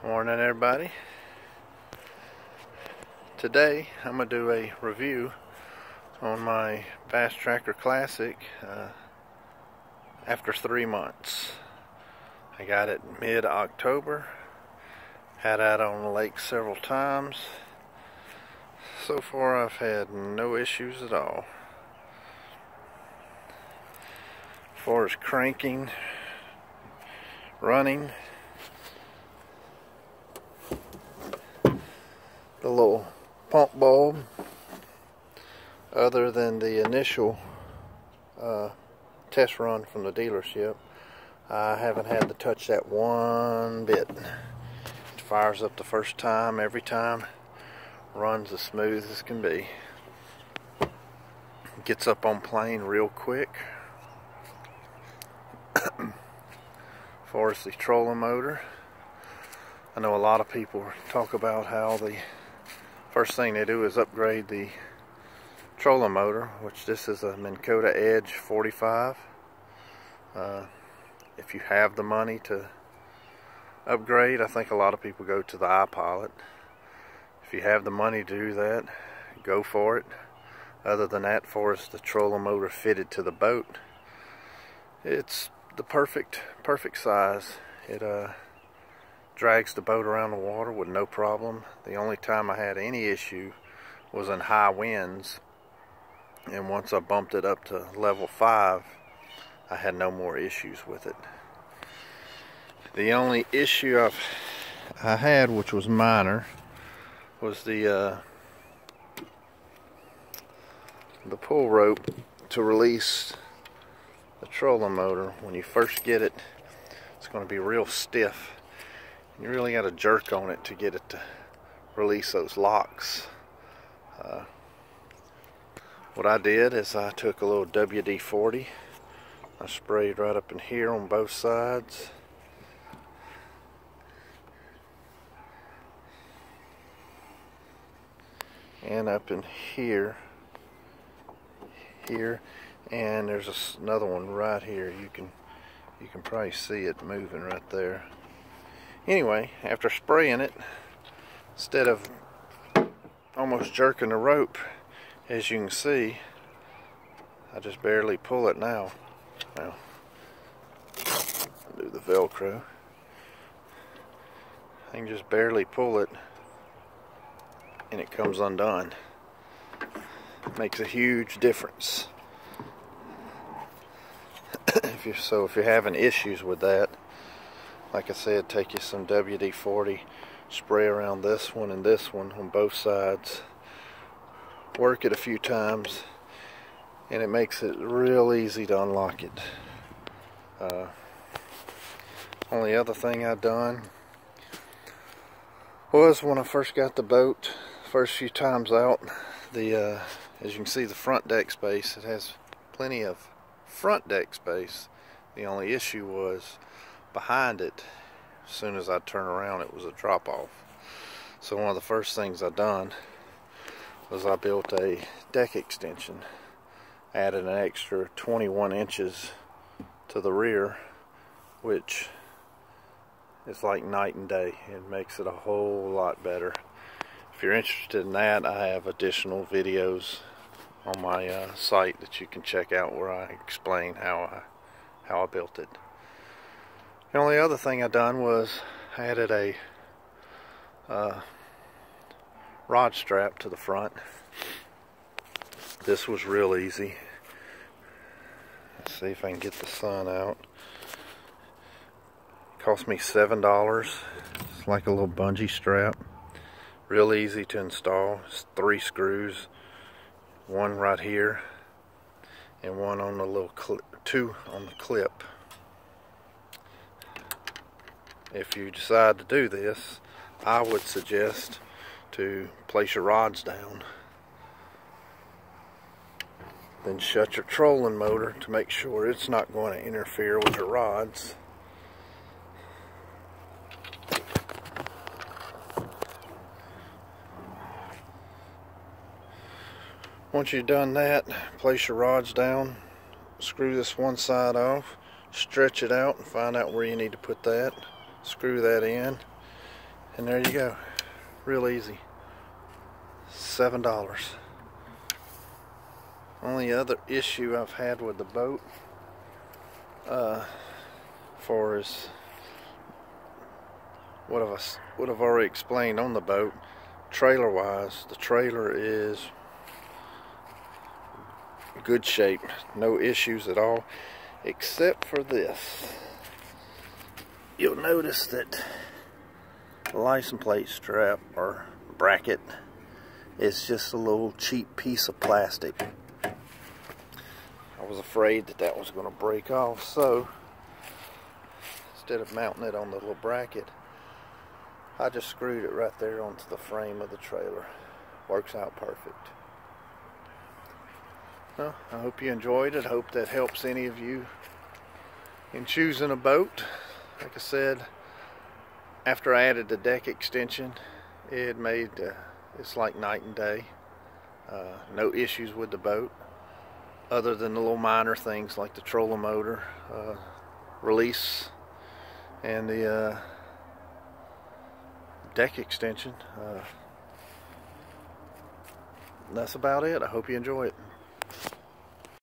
Morning everybody. Today I'm going to do a review on my Bass Tracker Classic after 3 months. I got it mid-October, had it on the lake several times. So far I've had no issues at all. As far as cranking, running, the little pump bulb, other than the initial test run from the dealership, I haven't had to touch that one bit. It fires up the first time, every time, runs as smooth as can be. Gets up on plane real quick. As far as the trolling motor, I know a lot of people talk about how the first thing they do is upgrade the trolling motor, which this is a Minn Kota Edge 45. If you have the money to upgrade, I think a lot of people go to the iPilot. If you have the money to do that, go for it. Other than that, for us, the trolling motor fitted to the boat, it's the perfect size. It drags the boat around the water with no problem. The only time I had any issue was in high winds, and once I bumped it up to level 5, I had no more issues with it. The only issue I had, which was minor, was the pull rope to release the trolling motor. When you first get it, it's going to be real stiff. You really got to jerk on it to get it to release those locks. What I did is I took a little WD-40. I sprayed right up in here on both sides. And up in here. And there's another one right here. You can probably see it moving right there. Anyway, after spraying it, instead of almost jerking the rope, as you can see, I just barely pull it now. Well, do the Velcro. I can just barely pull it, and it comes undone. Makes a huge difference. If you're having issues with that, like I said, take you some WD-40, spray around this one and this one on both sides, work it a few times, and it makes it real easy to unlock it. Only other thing I done was when I first got the boat, first few times out, as you can see, the front deck space, it has plenty of front deck space. The only issue was behind it. As soon as I turn around, it was a drop off. So one of the first things I done was I built a deck extension, added an extra 21 inches to the rear, which is like night and day. It makes it a whole lot better. If you're interested in that, I have additional videos on my site that you can check out where I explain how I built it. The only other thing I done was I added a rod strap to the front. This was real easy. Let's see if I can get the sun out. It cost me $7. It's like a little bungee strap. Real easy to install. It's 3 screws. One right here and one on the little two on the clip. If you decide to do this, I would suggest to place your rods down, then shut your trolling motor to make sure it's not going to interfere with your rods. Once you've done that, place your rods down, screw this one side off, stretch it out and find out where you need to put that, screw that in, And there you go, real easy, $7. Only other issue I've had with the boat for is what I've already explained on the boat. Trailer wise, the trailer is good shape, no issues at all, except for this. You'll notice that the license plate strap or bracket is just a little cheap piece of plastic. I was afraid that that was going to break off, so instead of mounting it on the little bracket, I just screwed it right there onto the frame of the trailer. Works out perfect. Well, I hope you enjoyed it. I hope that helps any of you in choosing a boat. Like I said, after I added the deck extension, it made it's like night and day. No issues with the boat, other than the little minor things like the trolling motor release and the deck extension. That's about it. I hope you enjoy it.